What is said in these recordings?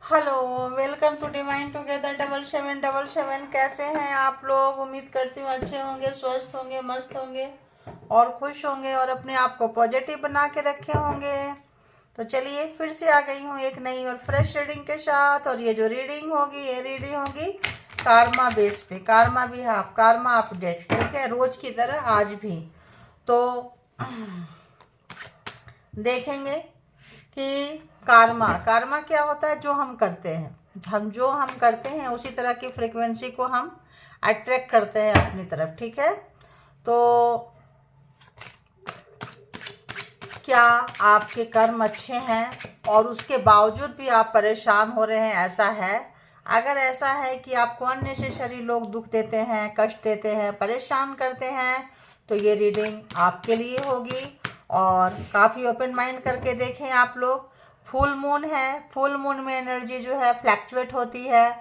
Hello, welcome to divine together 7777। कैसे हैं आप लोग? उम्मीद करती हूँ अच्छे होंगे, स्वस्थ होंगे, मस्त होंगे और खुश होंगे और अपने आप को पॉजिटिव बना के रखे होंगे। तो चलिए फिर से आ गई हूँ एक नई और फ्रेश रीडिंग के साथ। और ये जो रीडिंग होगी, ये रीडिंग होगी कार्मा बेस पे, कार्मा भी हाफ, कार्मा अपडेट, ठीक है, रोज की तरह आज भी। तो देखेंगे कि कार्मा कार्मा क्या होता है। जो हम करते हैं, हम करते हैं उसी तरह की फ्रीक्वेंसी को हम अट्रैक्ट करते हैं अपनी तरफ, ठीक है। तो क्या आपके कर्म अच्छे हैं और उसके बावजूद भी आप परेशान हो रहे हैं? ऐसा है? अगर ऐसा है कि आपको अननेसेसरी लोग दुख देते हैं, कष्ट देते हैं, परेशान करते हैं, तो ये रीडिंग आपके लिए होगी। और काफ़ी ओपन माइंड करके देखें आप लोग। फुल मून है, फुल मून में एनर्जी जो है फ्लैक्चुएट होती है,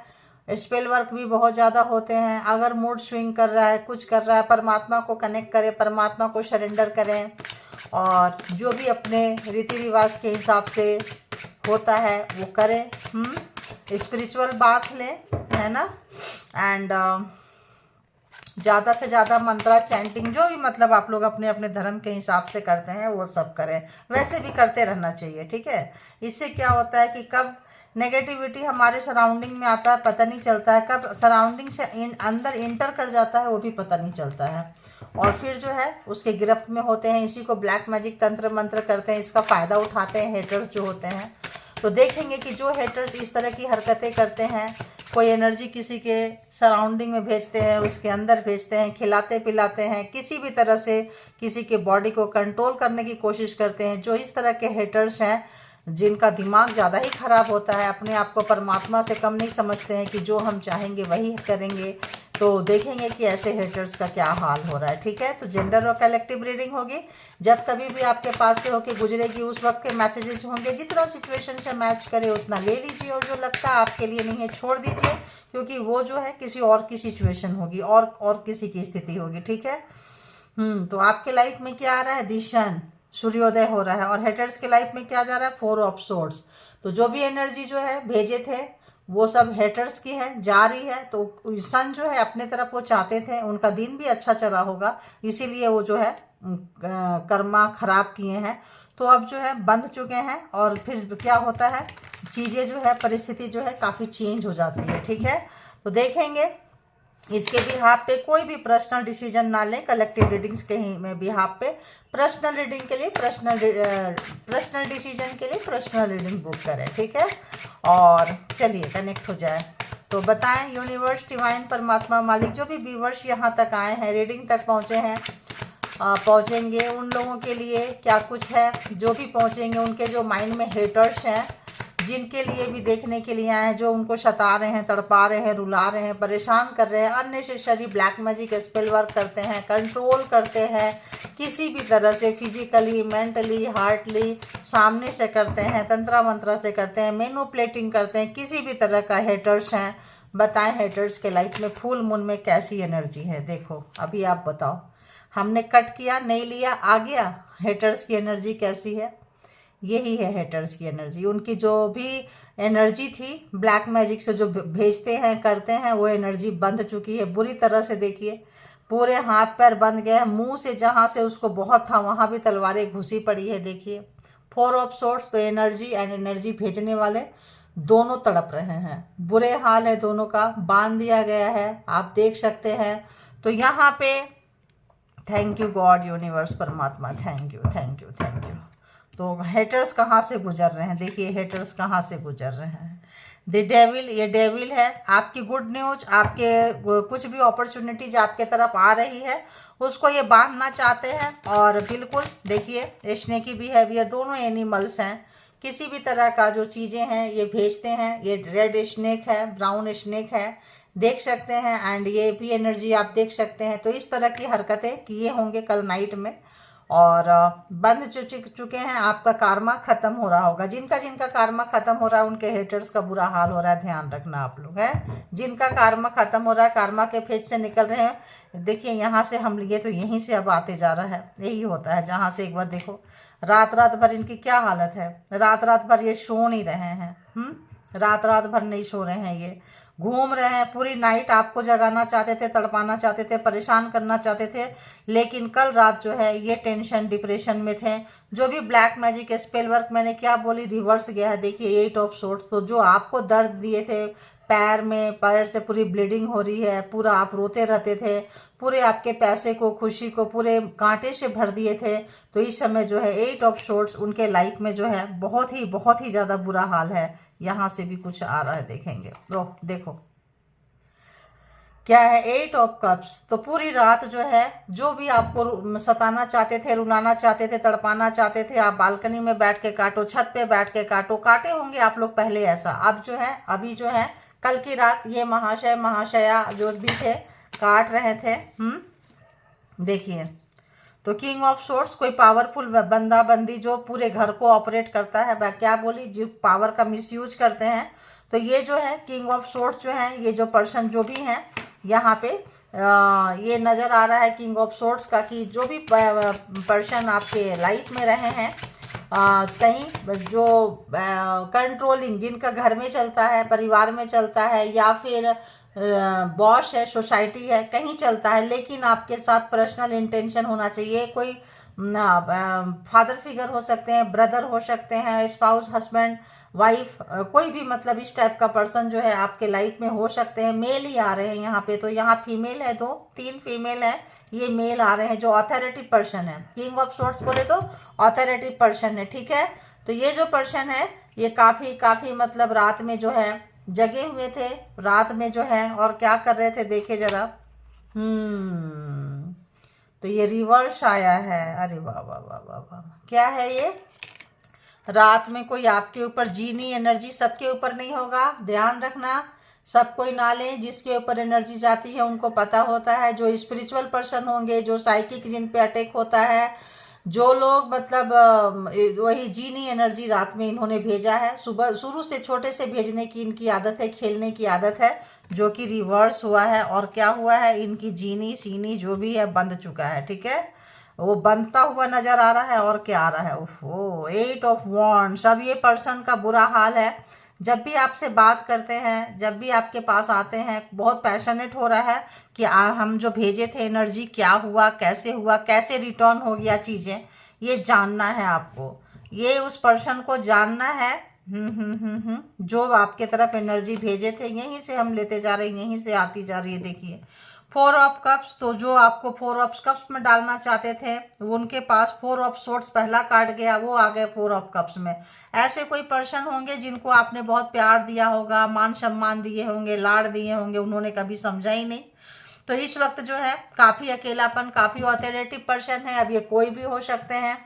स्पेल वर्क भी बहुत ज़्यादा होते हैं। अगर मूड स्विंग कर रहा है, कुछ कर रहा है, परमात्मा को कनेक्ट करें, परमात्मा को सरेंडर करें और जो भी अपने रीति रिवाज के हिसाब से होता है वो करें। स्पिरिचुअल बात लें, है ना। एंड ज़्यादा से ज़्यादा मंत्रा चैंटिंग, जो भी मतलब आप लोग अपने अपने धर्म के हिसाब से करते हैं वो सब करें। वैसे भी करते रहना चाहिए, ठीक है। इससे क्या होता है कि कब नेगेटिविटी हमारे सराउंडिंग में आता है पता नहीं चलता है, कब सराउंडिंग से अंदर इंटर कर जाता है वो भी पता नहीं चलता है, और फिर जो है उसके गिरफ्त में होते हैं। इसी को ब्लैक मैजिक, तंत्र मंत्र करते हैं, इसका फ़ायदा उठाते हैं हेटर्स जो होते हैं। तो देखेंगे कि जो हेटर्स इस तरह की हरकतें करते हैं, कोई एनर्जी किसी के सराउंडिंग में भेजते हैं, उसके अंदर भेजते हैं, खिलाते पिलाते हैं, किसी भी तरह से किसी के बॉडी को कंट्रोल करने की कोशिश करते हैं, जो इस तरह के हेटर्स हैं, जिनका दिमाग ज़्यादा ही खराब होता है, अपने आप को परमात्मा से कम नहीं समझते हैं कि जो हम चाहेंगे वही करेंगे, तो देखेंगे कि ऐसे हेटर्स का क्या हाल हो रहा है, ठीक है। तो जेंडर और कलेक्टिव रीडिंग होगी। जब कभी भी आपके पास से होके गुजरेगी उस वक्त के मैसेजेस होंगे, जितना सिचुएशन से मैच करे उतना ले लीजिए, और जो लगता है आपके लिए नहीं है छोड़ दीजिए, क्योंकि वो जो है किसी और की सिचुएशन होगी और किसी की स्थिति होगी, ठीक है। तो आपके लाइफ में क्या आ रहा है? दिशन, सूर्योदय हो रहा है। और हेटर्स के लाइफ में क्या जा रहा है? 4 ऑफ सोर्ड्स। तो जो भी एनर्जी जो है भेजे थे वो सब हेटर्स की है, जा रही है। तो सन जो है अपने तरफ वो चाहते थे उनका दिन भी अच्छा चला होगा, इसीलिए वो जो है कर्मा खराब किए हैं। तो अब जो है बंध चुके हैं, और फिर क्या होता है, चीज़ें जो है, परिस्थिति जो है काफ़ी चेंज हो जाती है, ठीक है। तो देखेंगे इसके बिहाफ पे कोई भी पर्सनल डिसीजन ना लें, कलेक्टिव रीडिंग्स के ही में बिहाफ पे पर्सनल रीडिंग के लिए पर्सनल डिसीजन के लिए पर्सनल रीडिंग बुक करें, ठीक है। और चलिए कनेक्ट हो जाए। तो बताएं यूनिवर्स, डिवाइन, परमात्मा, मालिक, जो भी व्यूवर्स यहाँ तक आए हैं, रीडिंग तक पहुँचे हैं, पहुँचेंगे, उन लोगों के लिए क्या कुछ है। जो भी पहुँचेंगे उनके जो माइंड में हेटर्स हैं, जिनके लिए भी देखने के लिए आए हैं, जो उनको सता रहे हैं, तड़पा रहे हैं, रुला रहे हैं, परेशान कर रहे हैं, unnecessary black magic spell work करते हैं, कंट्रोल करते हैं, किसी भी तरह से फिजिकली, मेंटली, हार्टली सामने से करते हैं, तंत्रा मंत्रा से करते हैं, मैनिपुलेटिंग करते हैं, किसी भी तरह का हेटर्स हैं। बताएं हेटर्स के लाइफ में फुल मून में कैसी एनर्जी है? देखो अभी आप बताओ, हमने कट किया, नहीं लिया, आ गया। हेटर्स की एनर्जी कैसी है? यही है हेटर्स की एनर्जी। उनकी जो भी एनर्जी थी ब्लैक मैजिक से जो भेजते हैं, करते हैं, वो एनर्जी बंध चुकी है बुरी तरह से। देखिए पूरे हाथ पैर बंध गए हैं, मुंह से जहाँ से उसको बहुत था वहाँ भी तलवारें घुसी पड़ी है। देखिए 4 ऑफ सोर्ड्स। तो एनर्जी एंड एनर्जी भेजने वाले दोनों तड़प रहे हैं, बुरे हाल है दोनों का, बांध दिया गया है, आप देख सकते हैं। तो यहाँ पे थैंक यू गॉड, यूनिवर्स, परमात्मा, thank you thank you thank you. तो हेटर्स कहाँ से गुजर रहे हैं? देखिए हेटर्स कहाँ से गुजर रहे हैं। द डेविल, ये डेविल है। आपकी गुड न्यूज, आपके कुछ भी अपॉर्चुनिटीज आपके तरफ आ रही है, उसको ये बांधना चाहते हैं। और बिल्कुल देखिए स्नेकी बिहेवियर, दोनों एनिमल्स हैं, किसी भी तरह का जो चीज़ें हैं ये भेजते हैं। ये रेड स्नेक है, ब्राउन स्नेक है, देख सकते हैं। एंड ये भी एनर्जी आप देख सकते हैं। तो इस तरह की हरकतें किए होंगे कल नाइट में, और बंद चुके हैं। आपका कार्मा खत्म हो रहा होगा। जिनका जिनका कार्मा खत्म हो रहा है उनके हेटर्स का बुरा हाल हो रहा है, ध्यान रखना आप लोग है। जिनका कार्मा खत्म हो रहा है, कार्मा के फेज से निकल रहे हैं। देखिए यहाँ से हम लिए तो यहीं से अब आते जा रहा है, यही होता है। जहाँ से एक बार देखो रात रात भर इनकी क्या हालत है, रात रात भर ये सो नहीं रहे हैं। रात रात भर नहीं सो रहे हैं, ये घूम रहे हैं पूरी नाइट, आपको जगाना चाहते थे, तड़पाना चाहते थे, परेशान करना चाहते थे, लेकिन कल रात जो है ये टेंशन डिप्रेशन में थे। जो भी ब्लैक मैजिक स्पेल वर्क मैंने क्या बोली, रिवर्स गया है। देखिए 8 ऑफ सोर्ड्स, तो जो आपको दर्द दिए थे पैर में, पैर से पूरी ब्लीडिंग हो रही है, पूरा आप रोते रहते थे, पूरे आपके पैसे को, खुशी को पूरे कांटे से भर दिए थे, तो इस समय जो है 8 ऑफ सोर्ड्स उनके लाइफ में जो है बहुत ही ज़्यादा बुरा हाल है। यहाँ से भी कुछ आ रहा है, देखेंगे। देखो क्या है, 8 ऑफ कप्स। तो पूरी रात जो है, जो भी आपको सताना चाहते थे, रुलाना चाहते थे, तड़पाना चाहते थे, आप बालकनी में बैठ के काटो, छत पे बैठ के काटो, काटे होंगे आप लोग पहले ऐसा। अब जो है, अभी जो है, कल की रात ये महाशय महाशया जो भी थे काट रहे थे। देखिए, तो किंग ऑफ सोर्ड्स कोई पावरफुल बंदा बंदी जो पूरे घर को ऑपरेट करता है, क्या बोली, जो पावर का मिसयूज करते हैं। तो ये जो है किंग ऑफ सोर्ड्स जो है, ये जो पर्सन जो भी हैं यहाँ पे ये नज़र आ रहा है किंग ऑफ सोर्ड्स का, कि जो भी पर्सन आपके लाइफ में रहे हैं, कहीं जो कंट्रोलिंग, जिनका घर में चलता है, परिवार में चलता है, या फिर बॉस है, सोसाइटी है, कहीं चलता है, लेकिन आपके साथ पर्सनल इंटेंशन होना चाहिए। कोई फादर फिगर हो सकते हैं, ब्रदर हो सकते हैं, स्पाउस, हस्बैंड, वाइफ, कोई भी मतलब इस टाइप का पर्सन जो है आपके लाइफ में हो सकते हैं। मेल ही आ रहे हैं यहाँ पे, तो यहाँ फीमेल है, 2-3 फीमेल है, ये मेल आ रहे हैं जो अथॉरिटी पर्सन है। किंग ऑफ सोर्ड्स बोले तो अथॉरिटी पर्सन है, ठीक है। तो ये जो पर्सन है ये काफ़ी मतलब रात में जो है जगे हुए थे, रात में जो है, और क्या कर रहे थे देखे जरा। तो ये रिवर्स आया है। अरे वाह वाह वाह वाह वाह, क्या है ये, रात में कोई आपके ऊपर जीनी एनर्जी, सबके ऊपर नहीं होगा, ध्यान रखना, सब कोई ना ले। जिसके ऊपर एनर्जी जाती है उनको पता होता है, जो स्पिरिचुअल पर्सन होंगे, जो साइकिक, जिन पे अटैक होता है, जो लोग मतलब वही जीनी एनर्जी रात में इन्होंने भेजा है। सुबह शुरू से छोटे से भेजने की इनकी आदत है, खेलने की आदत है, जो कि रिवर्स हुआ है। और क्या हुआ है, इनकी जीनी सीनी जो भी है बंद चुका है, ठीक है, वो बनता हुआ नजर आ रहा है। और क्या आ रहा है, ओहो 8 ऑफ वॉन्ड्स। अब ये पर्सन का बुरा हाल है, जब भी आपसे बात करते हैं, जब भी आपके पास आते हैं, बहुत पैशनेट हो रहा है कि हम जो भेजे थे एनर्जी क्या हुआ, कैसे रिटर्न हो गया चीज़ें, ये जानना है आपको, ये उस पर्सन को जानना है। जो आपके तरफ एनर्जी भेजे थे यहीं से हम लेते जा रहे हैं, यहीं से आती जा रही है। देखिए 4 ऑफ कप्स, तो जो आपको 4 ऑफ कप्स में डालना चाहते थे वो उनके पास 4 ऑफ सोर्ड्स पहला कार्ड गया, वो आ गए 4 ऑफ कप्स में। ऐसे कोई पर्सन होंगे जिनको आपने बहुत प्यार दिया होगा, मान सम्मान दिए होंगे, लाड़ दिए होंगे, उन्होंने कभी समझा ही नहीं। तो इस वक्त जो है काफ़ी अकेलापन, काफ़ी ऑथोरिटेटिव पर्सन है। अब ये कोई भी हो सकते हैं,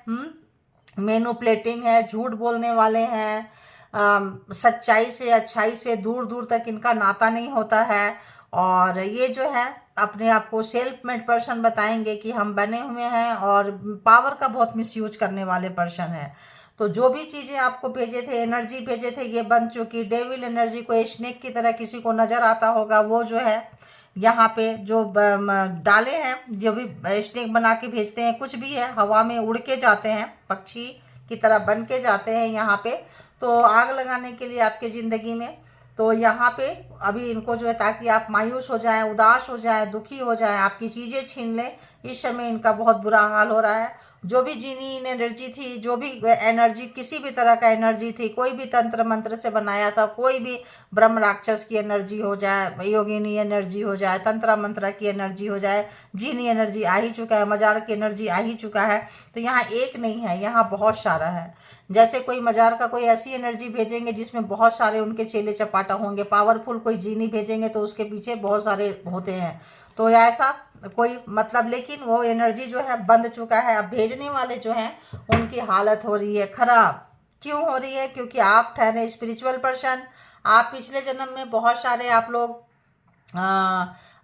मैनिपुलेटिंग है, झूठ बोलने वाले हैं, सच्चाई से अच्छाई से दूर दूर तक इनका नाता नहीं होता है। और ये जो है अपने आप को सेल्फ मेड पर्सन बताएंगे कि हम बने हुए हैं, और पावर का बहुत मिसयूज करने वाले पर्सन है। तो जो भी चीज़ें आपको भेजे थे, एनर्जी भेजे थे, ये बन चुकी। डेविल एनर्जी को स्नेक की तरह किसी को नज़र आता होगा, वो जो है यहाँ पे जो डाले हैं, जो भी स्नेक बना के भेजते हैं, कुछ भी है, हवा में उड़ के जाते हैं, पक्षी की तरह बन के जाते हैं यहाँ पे, तो आग लगाने के लिए आपके ज़िंदगी में। तो यहाँ पे अभी इनको जो है, ताकि आप मायूस हो जाएं, उदास हो जाएं, दुखी हो जाएं, आपकी चीज़ें छीन लें, इस समय इनका बहुत बुरा हाल हो रहा है। जो भी जीनी एनर्जी थी, जो भी एनर्जी, किसी भी तरह का एनर्जी थी, कोई भी तंत्र मंत्र से बनाया था, कोई भी ब्रह्म राक्षस की एनर्जी हो जाए, योगिनी एनर्जी हो जाए, तंत्र मंत्र की एनर्जी हो जाए, जीनी एनर्जी आ ही चुका है, मजार की एनर्जी आ ही चुका है। तो यहाँ एक नहीं है, यहाँ बहुत सारा है। जैसे कोई मजार का कोई ऐसी एनर्जी भेजेंगे जिसमें बहुत सारे उनके चेले चपाटा होंगे, पावरफुल कोई जीनी भेजेंगे तो उसके पीछे बहुत सारे होते हैं। तो ऐसा कोई मतलब, लेकिन वो एनर्जी जो है बंद चुका है। अब भेजने वाले जो हैं उनकी हालत हो रही है खराब। क्यों हो रही है? क्योंकि आप ठहरे स्पिरिचुअल पर्सन, आप पिछले जन्म में बहुत सारे आप लोग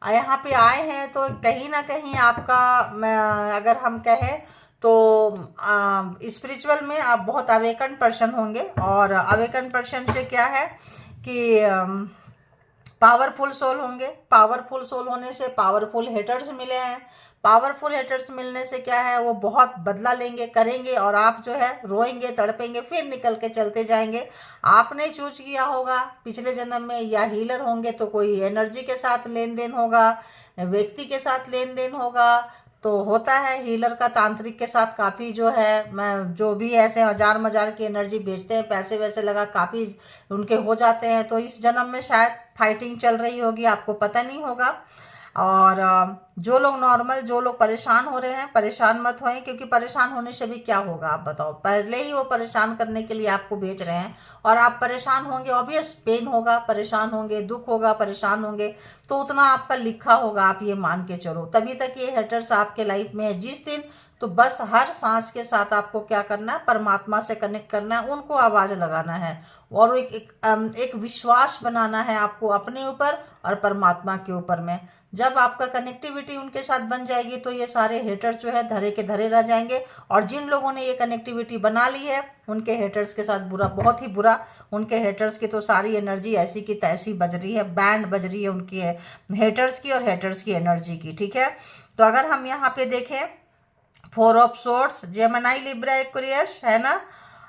यहाँ पे आए हैं, तो कहीं ना कहीं आपका, अगर हम कहें तो स्पिरिचुअल में आप बहुत अवेकन पर्सन होंगे। और अवेकन पर्सन से क्या है कि पावरफुल सोल होंगे। पावरफुल सोल होने से पावरफुल हेटर्स मिले हैं, पावरफुल हेटर्स मिलने से क्या है, वो बहुत बदला लेंगे, करेंगे, और आप जो है रोएंगे, तड़पेंगे, फिर निकल के चलते जाएंगे। आपने चूज किया होगा पिछले जन्म में, या हीलर होंगे तो कोई एनर्जी के साथ लेन देन होगा, व्यक्ति के साथ लेन देन होगा। तो होता है हीलर का तांत्रिक के साथ काफ़ी जो है, मैं जो भी ऐसे हजार मजार की एनर्जी बेचते हैं, पैसे वैसे लगा काफ़ी उनके हो जाते हैं। तो इस जन्म में शायद फाइटिंग चल रही होगी, आपको पता नहीं होगा। और जो लोग नॉर्मल, जो लोग परेशान हो रहे हैं, परेशान मत होएं, क्योंकि परेशान होने से भी क्या होगा आप बताओ, पहले ही वो परेशान करने के लिए आपको बेच रहे हैं, और आप परेशान होंगे, ऑब्वियस पेन होगा, परेशान होंगे, दुख होगा, परेशान होंगे, तो उतना आपका लिखा होगा, आप ये मान के चलो। तभी तक ये हेटर्स आपके लाइफ में है। जिस दिन तो बस हर सांस के साथ आपको क्या करना है, परमात्मा से कनेक्ट करना है, उनको आवाज लगाना है, और एक विश्वास बनाना है आपको अपने ऊपर और परमात्मा के ऊपर में। जब आपका कनेक्टिविटी उनके साथ बन जाएगी तो ये सारे हेटर्स जो है धरे के धरे रह जाएंगे, और जिन लोगों ने ये कनेक्टिविटी बना ली है उनके हेटर्स के साथ बुरा, बहुत ही बुरा। उनके हेटर्स की तो सारी एनर्जी ऐसी की तैसी बज रही है, बैंड बज रही है उनकी हेटर्स की और हेटर्स की एनर्जी की, ठीक है। तो अगर हम यहाँ पे देखें, 4 of swords, Gemini, Libra, Aquarius है ना,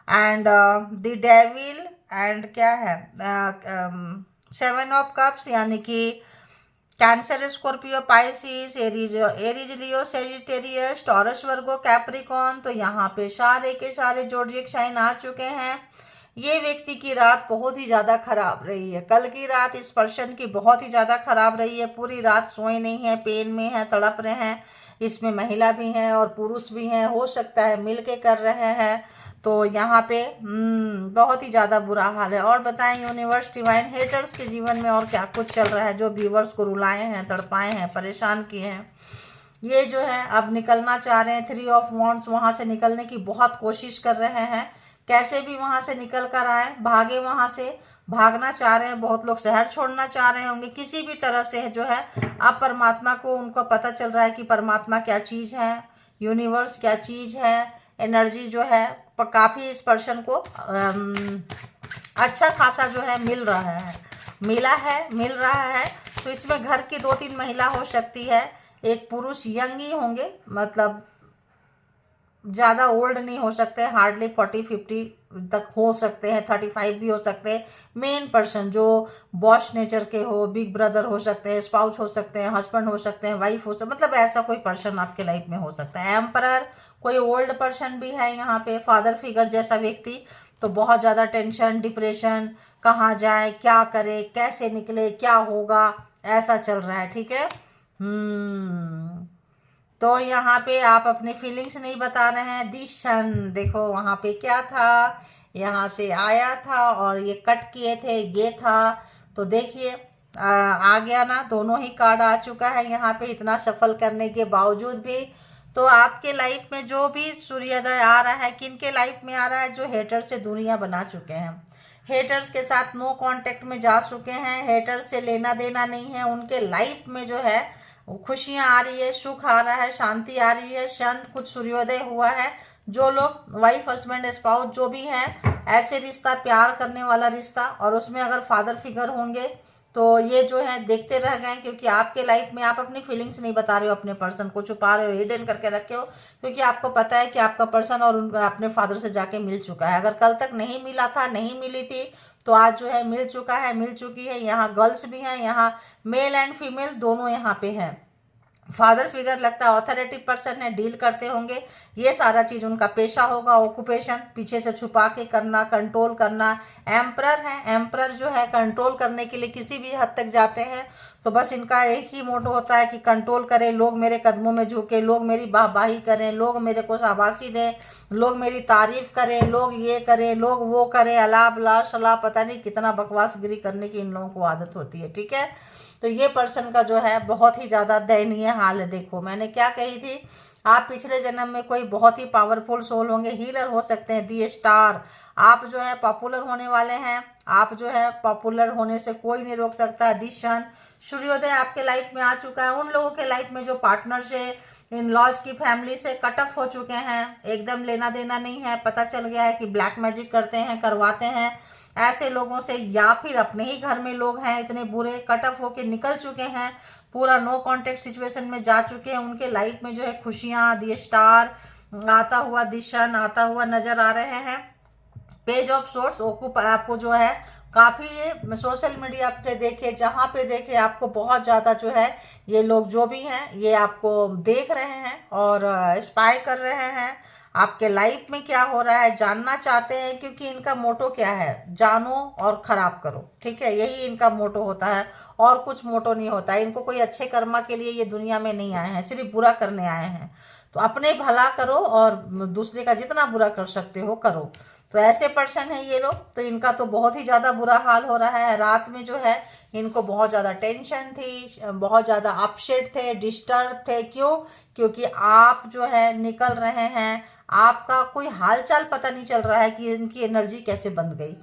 एंड द डेविल, एंड क्या है 7 ऑफ कप्स, यानी कि कैंसर, स्कॉर्पियो, पाइसिस, एरीज, लियो, सेजिटेरियस, टॉरस, वर्गो, कैप्रिकॉन। तो यहाँ पे सारे के सारे जोडिएक साइन आ चुके हैं। ये व्यक्ति की रात बहुत ही ज़्यादा खराब रही है। कल की रात इस पर्सन की बहुत ही ज़्यादा खराब रही है। पूरी रात सोए नहीं है, पेन में है, तड़प रहे हैं। इसमें महिला भी हैं और पुरुष भी हैं, हो सकता है मिल के कर रहे हैं। तो यहाँ पे बहुत ही ज़्यादा बुरा हाल है। और बताएं यूनिवर्स, डिवाइन, हेटर्स के जीवन में और क्या कुछ चल रहा है जो व्यूवर्स को रुलाए हैं, तड़पाए हैं, परेशान किए हैं। ये जो है अब निकलना चाह रहे हैं, 3 ऑफ वॉन्ड्स, वहाँ से निकलने की बहुत कोशिश कर रहे हैं, कैसे भी वहाँ से निकल कर आए, भागे वहाँ से, भागना चाह रहे हैं। बहुत लोग शहर छोड़ना चाह रहे होंगे, किसी भी तरह से जो है। अब परमात्मा को, उनको पता चल रहा है कि परमात्मा क्या चीज़ है, यूनिवर्स क्या चीज़ है, एनर्जी जो है काफ़ी इस पर्सन को अच्छा खासा जो है मिल रहा है, मिल रहा है। तो इसमें घर की 2-3 महिला हो सकती है, एक पुरुष, यंग ही होंगे, मतलब ज़्यादा ओल्ड नहीं हो सकते, हार्डली 40-50 तक हो सकते हैं, 35 भी हो सकते हैं। मेन पर्सन जो बॉस नेचर के हो, बिग ब्रदर हो सकते हैं, स्पाउस हो सकते हैं, हस्बैंड हो सकते हैं, वाइफ हो सकते, मतलब ऐसा कोई पर्सन आपके लाइफ में हो सकता है। एम्परर, कोई ओल्ड पर्सन भी है यहाँ पे, फादर फिगर जैसा व्यक्ति। तो बहुत ज़्यादा टेंशन, डिप्रेशन, कहाँ जाए, क्या करे, कैसे निकले, क्या होगा, ऐसा चल रहा है, ठीक है। तो यहाँ पे आप अपनी फीलिंग्स नहीं बता रहे हैं। दिशन देखो वहाँ पे क्या था, यहाँ से आया था और ये कट किए थे, ये था। तो देखिए आ गया ना, दोनों ही कार्ड आ चुका है यहाँ पे, इतना सफल करने के बावजूद भी। तो आपके लाइफ में जो भी सूर्योदय आ रहा है, किन के लाइफ में आ रहा है, जो हेटर से दूरियां बना चुके हैं, हेटर्स के साथ नो कांटेक्ट में जा चुके हैं, हेटर्स से लेना देना नहीं है, उनके लाइफ में जो है खुशियां आ रही है, सुख आ रहा है, शांति आ रही है, शन कुछ सूर्योदय हुआ है। जो लोग वाइफ, हस्बैंड, स्पाउस जो भी है, ऐसे रिश्ता, प्यार करने वाला रिश्ता, और उसमें अगर फादर फिगर होंगे तो ये जो है देखते रह गए, क्योंकि आपके लाइफ में आप अपनी फीलिंग्स नहीं बता रहे हो, अपने पर्सन को छुपा रहे हो, हिडन करके रखे हो, क्योंकि आपको पता है कि आपका पर्सन और अपने फादर से जाके मिल चुका है। अगर कल तक नहीं मिला था, नहीं मिली थी, तो आज जो है मिल चुका है, मिल चुकी है। यहाँ गर्ल्स भी हैं, यहाँ मेल एंड फीमेल दोनों यहाँ पे हैं। फादर फिगर लगता है ऑथोरिटी पर्सन है, डील करते होंगे, ये सारा चीज उनका पेशा होगा, ऑक्यूपेशन, पीछे से छुपा के करना, कंट्रोल करना। एम्परर है, एम्परर जो है कंट्रोल करने के लिए किसी भी हद तक जाते हैं। तो बस इनका एक ही मोटो होता है कि कंट्रोल करें, लोग मेरे कदमों में झुके, लोग मेरी वाहवाही करें, लोग मेरे को शाबाशी दें, लोग मेरी तारीफ करें, लोग ये करें, लोग वो करें, अला बला सलाह, पता नहीं कितना बकवासगिरी करने की इन लोगों को आदत होती है, ठीक है। तो ये पर्सन का जो है बहुत ही ज़्यादा दयनीय हाल है। देखो मैंने क्या कही थी, आप पिछले जन्म में कोई बहुत ही पावरफुल सोल होंगे, हीलर हो सकते हैं, दी स्टार। आप जो है पॉपुलर होने वाले हैं, आप जो है पॉपुलर होने से कोई नहीं रोक सकता। दिशन, सूर्योदय आपके लाइफ में आ चुका है। उन लोगों के लाइफ में जो पार्टनर से, इन लॉज की फैमिली से कट ऑफ हो चुके हैं, एकदम लेना देना नहीं है, पता चल गया है कि ब्लैक मैजिक करते हैं, करवाते हैं, ऐसे लोगों से, या फिर अपने ही घर में लोग हैं इतने बुरे, कट ऑफ होके निकल चुके हैं। पूरा नो कांटेक्ट सिचुएशन में जा चुके हैं, उनके लाइफ में जो है खुशियां, दी स्टार आता हुआ, दिशन आता हुआ नजर आ रहे हैं। पेज ऑफ सोर्ट्स आपको जो है काफी सोशल मीडिया पे देखे, जहां पे देखे आपको बहुत ज्यादा जो है ये लोग जो भी हैं ये आपको देख रहे हैं और स्पाई कर रहे हैं। आपके लाइफ में क्या हो रहा है जानना चाहते हैं, क्योंकि इनका मोटो क्या है, जानो और खराब करो। ठीक है, यही इनका मोटो होता है और कुछ मोटो नहीं होता है। इनको कोई अच्छे कर्मा के लिए ये दुनिया में नहीं आए हैं, सिर्फ बुरा करने आए हैं। तो अपने भला करो और दूसरे का जितना बुरा कर सकते हो करो। तो ऐसे पर्सन है ये लोग। तो इनका तो बहुत ही ज़्यादा बुरा हाल हो रहा है। रात में जो है इनको बहुत ज़्यादा टेंशन थी, बहुत ज़्यादा अपसेट थे, डिस्टर्ब थे। क्यों? क्योंकि आप जो है निकल रहे हैं, आपका कोई हालचाल पता नहीं चल रहा है कि इनकी एनर्जी कैसे बंद गई,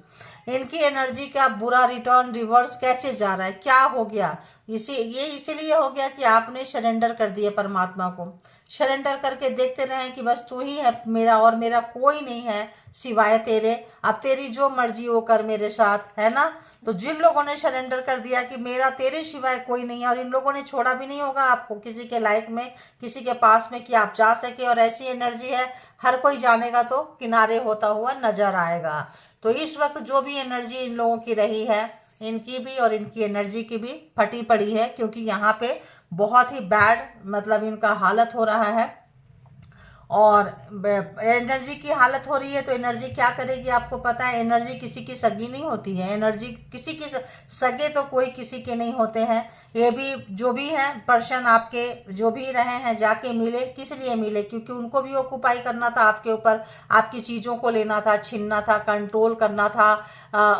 इनकी एनर्जी का बुरा रिटर्न रिवर्स कैसे जा रहा है, क्या हो गया। इसीलिए हो गया कि आपने सरेंडर कर दिया परमात्मा को। सरेंडर करके देखते रहे कि बस तू ही है मेरा और मेरा कोई नहीं है सिवाय तेरे, अब तेरी जो मर्जी हो कर मेरे साथ, है ना। तो जिन लोगों ने सरेंडर कर दिया कि मेरा तेरे सिवाय कोई नहीं है, और इन लोगों ने छोड़ा भी नहीं होगा आपको किसी के लाइफ में, किसी के पास में कि आप जा सके। और ऐसी एनर्जी है हर कोई जानेगा तो किनारे होता हुआ नजर आएगा। तो इस वक्त जो भी एनर्जी इन लोगों की रही है, इनकी भी और इनकी एनर्जी की भी फटी पड़ी है, क्योंकि यहाँ पे बहुत ही बैड मतलब इनका हालत हो रहा है। और एनर्जी की हालत हो रही है तो एनर्जी क्या करेगी आपको पता है। एनर्जी किसी की सगी नहीं होती है, एनर्जी किसी की सगे तो कोई किसी के नहीं होते हैं। ये भी जो भी है पर्सन आपके जो भी रहे हैं जाके मिले, किस लिए मिले, क्योंकि उनको भी ऑक्युपाई करना था आपके ऊपर, आपकी चीज़ों को लेना था, छीनना था, कंट्रोल करना था,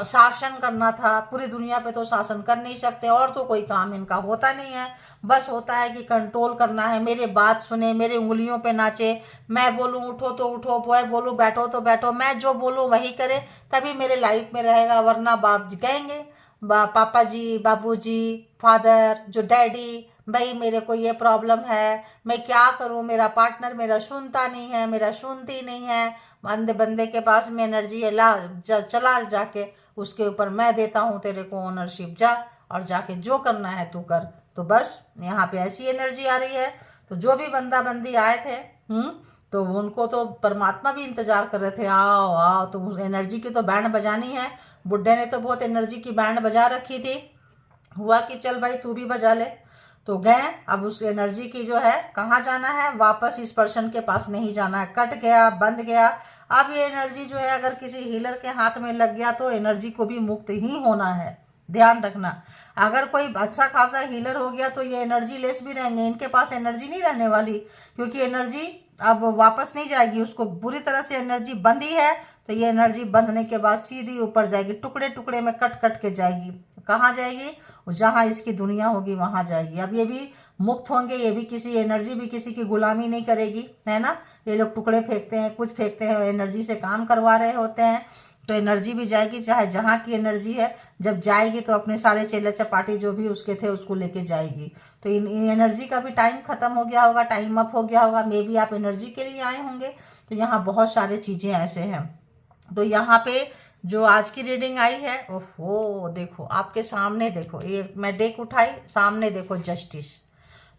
शासन करना था। पूरी दुनिया पे तो शासन कर नहीं सकते, और तो कोई काम इनका होता नहीं है। बस होता है कि कंट्रोल करना है, मेरे बात सुने, मेरे उंगलियों पे नाचे, मैं बोलूं उठो तो उठो, मैं बोलूं बैठो तो बैठो, मैं जो बोलूं वही करे, तभी मेरे लाइफ में रहेगा। वरना बाप जी कहेंगे, पापा जी, बाबू जी, फादर, जो डैडी, भाई मेरे को ये प्रॉब्लम है, मैं क्या करूं, मेरा पार्टनर मेरा सुनता नहीं है, मेरा सुनती नहीं है। अंधे बंदे के पास में एनर्जी है, चला जाके उसके ऊपर मैं देता हूं तेरे को ओनरशिप, जा और जाके जो करना है तू कर। तो बस यहाँ पे ऐसी एनर्जी आ रही है। तो जो भी बंदा बंदी आए थे तो उनको तो परमात्मा भी इंतजार कर रहे थे, आओ आओ। तो उस एनर्जी की तो बैंड बजानी है। बुड्ढे ने तो बहुत एनर्जी की बैंड बजा रखी थी, हुआ कि चल भाई तू भी बजा ले। तो गए, अब उस एनर्जी की जो है कहाँ जाना है, वापस इस पर्सन के पास नहीं जाना है, कट गया, बंद गया। अब ये एनर्जी जो है अगर किसी हीलर के हाथ में लग गया तो एनर्जी को भी मुक्त ही होना है, ध्यान रखना। अगर कोई अच्छा खासा हीलर हो गया तो ये एनर्जी लेस भी रहेंगे, इनके पास एनर्जी नहीं रहने वाली, क्योंकि एनर्जी अब वापस नहीं जाएगी। उसको बुरी तरह से एनर्जी बंधी है, तो ये एनर्जी बंधने के बाद सीधी ऊपर जाएगी, टुकड़े टुकड़े में कट कट के जाएगी। कहाँ जाएगी? जहाँ इसकी दुनिया होगी वहां जाएगी। अब ये भी मुक्त होंगे, ये भी किसी एनर्जी भी किसी की गुलामी नहीं करेगी, है ना। ये लोग टुकड़े फेंकते हैं, कुछ फेंकते हैं, एनर्जी से काम करवा रहे होते हैं, तो एनर्जी भी जाएगी। चाहे जहाँ की एनर्जी है, जब जाएगी तो अपने सारे चेले चपाटी जो भी उसके थे उसको लेके जाएगी। तो इन एनर्जी का भी टाइम खत्म हो गया होगा, टाइम अप हो गया होगा। मे बी आप एनर्जी के लिए आए होंगे। तो यहाँ बहुत सारे चीजें ऐसे हैं। तो यहाँ पे जो आज की रीडिंग आई है, ओहो देखो आपके सामने, देखो ये मैं डेक उठाई, सामने देखो जस्टिस।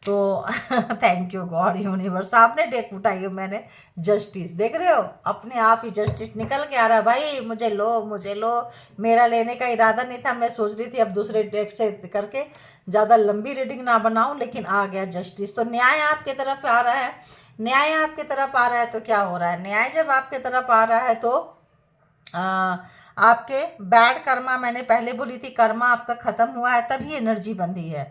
तो थैंक यू गॉड यूनिवर्स, सामने डेक उठाई है मैंने, जस्टिस देख रहे हो, अपने आप ही जस्टिस निकल के आ रहा है। भाई मुझे लो, मुझे लो। मेरा लेने का इरादा नहीं था, मैं सोच रही थी अब दूसरे डेक से करके ज़्यादा लंबी रीडिंग ना बनाऊं, लेकिन आ गया जस्टिस। तो न्याय आपके तरफ आ रहा है, न्याय आपके तरफ आ रहा है। तो क्या हो रहा है, न्याय जब आपके तरफ आ रहा है तो आपके बैड कर्मा, मैंने पहले बोली थी कर्मा आपका खत्म हुआ है तभी एनर्जी बंधी है।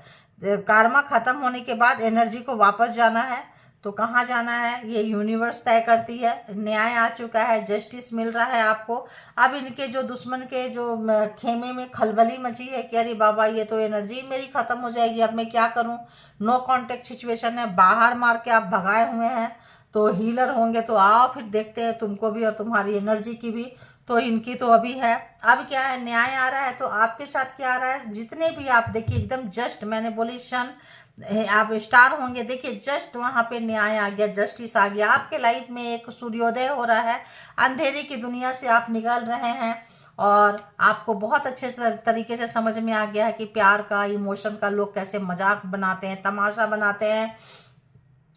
कर्मा खत्म होने के बाद एनर्जी को वापस जाना है, तो कहाँ जाना है ये यूनिवर्स तय करती है। न्याय आ चुका है, जस्टिस मिल रहा है आपको। अब इनके जो दुश्मन के जो खेमे में खलबली मची है कि अरे बाबा ये तो एनर्जी मेरी खत्म हो जाएगी, अब मैं क्या करूं। नो कांटेक्ट सिचुएशन है, बाहर मार के आप भगाए हुए हैं। तो हीलर होंगे तो आओ फिर देखते हैं तुमको भी और तुम्हारी एनर्जी की भी। तो इनकी तो अभी है। अब क्या है, न्याय आ रहा है। तो आपके साथ क्या आ रहा है, जितने भी आप देखिए एकदम जस्ट मैंने बोली शन आप स्टार होंगे, देखिए जस्ट वहां पे न्याय आ गया, जस्टिस आ गया। आपके लाइफ में एक सूर्योदय हो रहा है, अंधेरे की दुनिया से आप निकल रहे हैं और आपको बहुत अच्छे से तरीके से समझ में आ गया है कि प्यार का, इमोशन का लोग कैसे मजाक बनाते हैं, तमाशा बनाते हैं।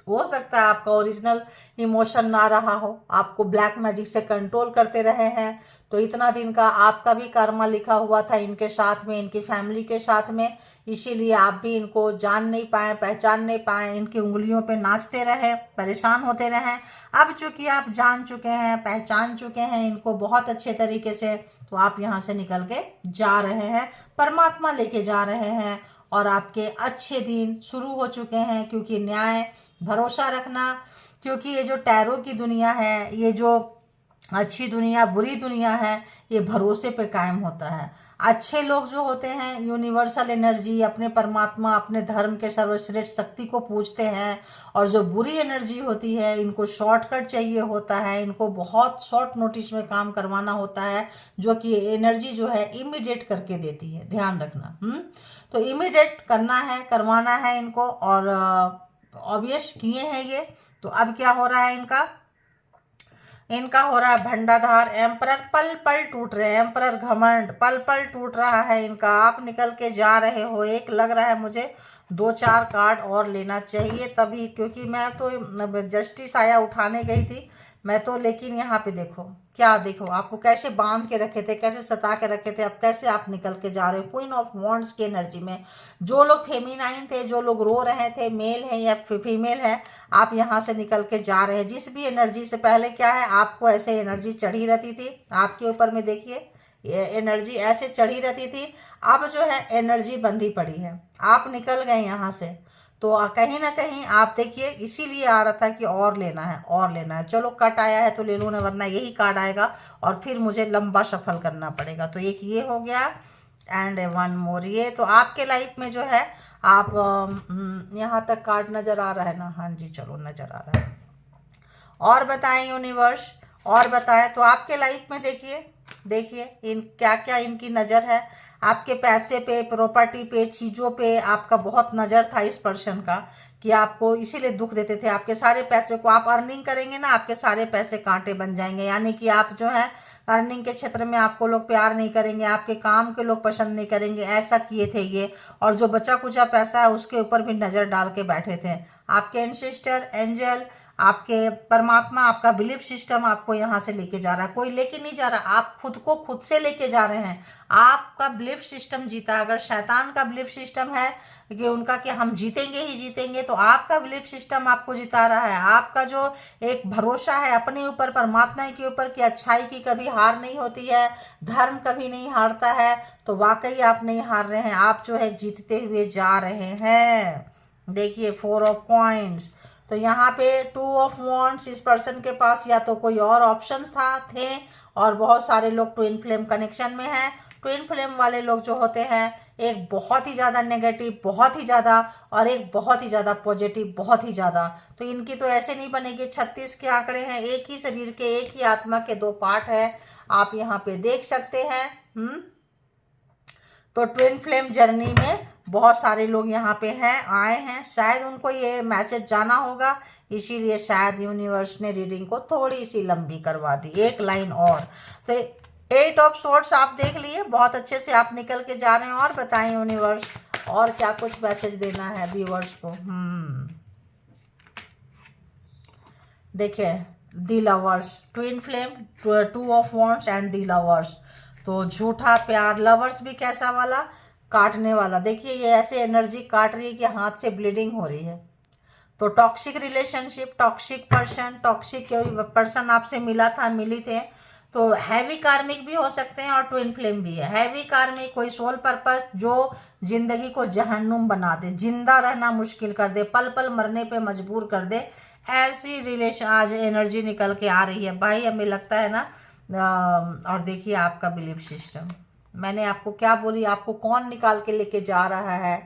हो सकता है आपका ओरिजिनल इमोशन ना रहा हो, आपको ब्लैक मैजिक से कंट्रोल करते रहे हैं। तो इतना दिन का आपका भी कर्मा लिखा हुआ था इनके साथ में, इनकी फैमिली के साथ में, इसीलिए आप भी इनको जान नहीं पाए, पहचान नहीं पाए, इनकी उंगलियों पे नाचते रहे, परेशान होते रहे। अब चूंकि आप जान चुके हैं, पहचान चुके हैं इनको बहुत अच्छे तरीके से, तो आप यहाँ से निकल के जा रहे हैं, परमात्मा लेके जा रहे हैं, और आपके अच्छे दिन शुरू हो चुके हैं। क्योंकि न्याय, भरोसा रखना, क्योंकि ये जो टैरो की दुनिया है, ये जो अच्छी दुनिया बुरी दुनिया है, ये भरोसे पे कायम होता है। अच्छे लोग जो होते हैं यूनिवर्सल एनर्जी, अपने परमात्मा, अपने धर्म के सर्वश्रेष्ठ शक्ति को पूजते हैं। और जो बुरी एनर्जी होती है, इनको शॉर्टकट चाहिए होता है, इनको बहुत शॉर्ट नोटिस में काम करवाना होता है, जो कि एनर्जी जो है इमीडिएट करके देती है, ध्यान रखना। तो इमीडिएट करना है, करवाना है इनको, और ऑब्वियस किए हैं ये। तो अब क्या हो रहा है इनका हो रहा है भंडाधार, एम्परर पल पल टूट रहे हैं, एम्परर घमंड पल पल टूट रहा है इनका। आप निकल के जा रहे हो, एक लग रहा है मुझे 2-4 कार्ड और लेना चाहिए तभी, क्योंकि मैं तो जस्टिस आया उठाने गई थी मैं तो, लेकिन यहाँ पे देखो क्या, देखो आपको कैसे बांध के रखे थे, कैसे सता के रखे थे, अब कैसे आप निकल के जा रहे हो क्वीन ऑफ वॉन्ड्स की एनर्जी में। जो लोग फेमिनाइन थे, जो लोग रो रहे थे, मेल है या फीमेल है, आप यहाँ से निकल के जा रहे हैं। जिस भी एनर्जी से पहले क्या है, आपको ऐसे एनर्जी चढ़ी रहती थी आपके ऊपर में, देखिए ये एनर्जी ऐसे चढ़ी रहती थी, अब जो है एनर्जी बंधी पड़ी है, आप निकल गए यहाँ से। तो कहीं ना कहीं आप देखिए, इसीलिए आ रहा था कि और लेना है, और लेना है। चलो कट आया है तो ले लो ना, वरना यही कार्ड आएगा और फिर मुझे लंबा सफल करना पड़ेगा। तो एक ये हो गया, एंड वन मोर ये। तो आपके लाइफ में जो है, आप यहाँ तक कार्ड नजर आ रहा है ना? हाँ जी, चलो नजर आ रहा है। और बताएं यूनिवर्स, और बताएं। तो आपके लाइफ में देखिए इन क्या क्या इनकी नज़र है। आपके पैसे पे, प्रॉपर्टी पे, चीज़ों पे आपका बहुत नज़र था इस पर्सन का, कि आपको इसीलिए दुख देते थे। आपके सारे पैसे को आप अर्निंग करेंगे ना, आपके सारे पैसे कांटे बन जाएंगे, यानी कि आप जो है अर्निंग के क्षेत्र में आपको लोग प्यार नहीं करेंगे, आपके काम के लोग पसंद नहीं करेंगे, ऐसा किए थे ये। और जो बचा कुचा पैसा है उसके ऊपर भी नज़र डाल के बैठे थे। आपके एंसेस्टर, एंजल, आपके परमात्मा, आपका बिलीफ सिस्टम आपको यहाँ से लेके जा रहा है। कोई लेके नहीं जा रहा, आप खुद को खुद से लेके जा रहे हैं। आपका बिलीफ सिस्टम जीता। अगर शैतान का बिलीफ सिस्टम है कि उनका कि हम जीतेंगे ही जीतेंगे, तो आपका बिलीफ सिस्टम आपको जिता रहा है। आपका जो एक भरोसा है अपने ऊपर, परमात्मा के ऊपर, कि अच्छाई की कभी हार नहीं होती है, धर्म कभी नहीं हारता है, तो वाकई आप नहीं हार रहे हैं, आप जो है जीतते हुए जा रहे हैं। देखिए 4 ऑफ कॉइन्स। तो यहाँ पे 2 ऑफ वॉन्ड्स, इस पर्सन के पास या तो कोई और ऑप्शन थे, और बहुत सारे लोग ट्विन फ्लेम कनेक्शन में हैं। ट्विन फ्लेम वाले लोग जो होते हैं, एक बहुत ही ज़्यादा नेगेटिव, बहुत ही ज़्यादा, और एक बहुत ही ज़्यादा पॉजिटिव, बहुत ही ज़्यादा। तो इनकी तो ऐसे नहीं बनेगी। 36 के आंकड़े हैं, एक ही शरीर के, एक ही आत्मा के 2 पार्ट है, आप यहाँ पे देख सकते हैं। तो ट्विन फ्लेम जर्नी में बहुत सारे लोग यहाँ पे हैं, आए हैं, शायद उनको ये मैसेज जाना होगा, इसीलिए शायद यूनिवर्स ने रीडिंग को थोड़ी सी लंबी करवा दी, एक लाइन और। तो 8 ऑफ सोर्ट्स आप देख लिए, बहुत अच्छे से आप निकल के जा रहे हैं। और बताएं यूनिवर्स, और क्या कुछ मैसेज देना है व्यूअर्स को? देखिए the lovers, twin flame, 2 of wands and the lovers. तो झूठा प्यार, लवर्स भी कैसा वाला? काटने वाला। देखिए ये ऐसे एनर्जी काट रही है कि हाथ से ब्लीडिंग हो रही है। तो toxic relationship, toxic person, toxic person आपसे मिला था, मिली थे। तो हैवी कार्मिक भी हो सकते हैं और ट्विन फ्लेम भी है। हैवी कार्मिक कोई सोल पर्पस जो जिंदगी को जहन्नुम बना दे, जिंदा रहना मुश्किल कर दे, पल पल मरने पे मजबूर कर दे, ऐसी रिलेशन आज एनर्जी निकल के आ रही है भाई, हमें लगता है ना। और देखिए आपका बिलीफ सिस्टम, मैंने आपको क्या बोली, आपको कौन निकाल के लेके जा रहा है?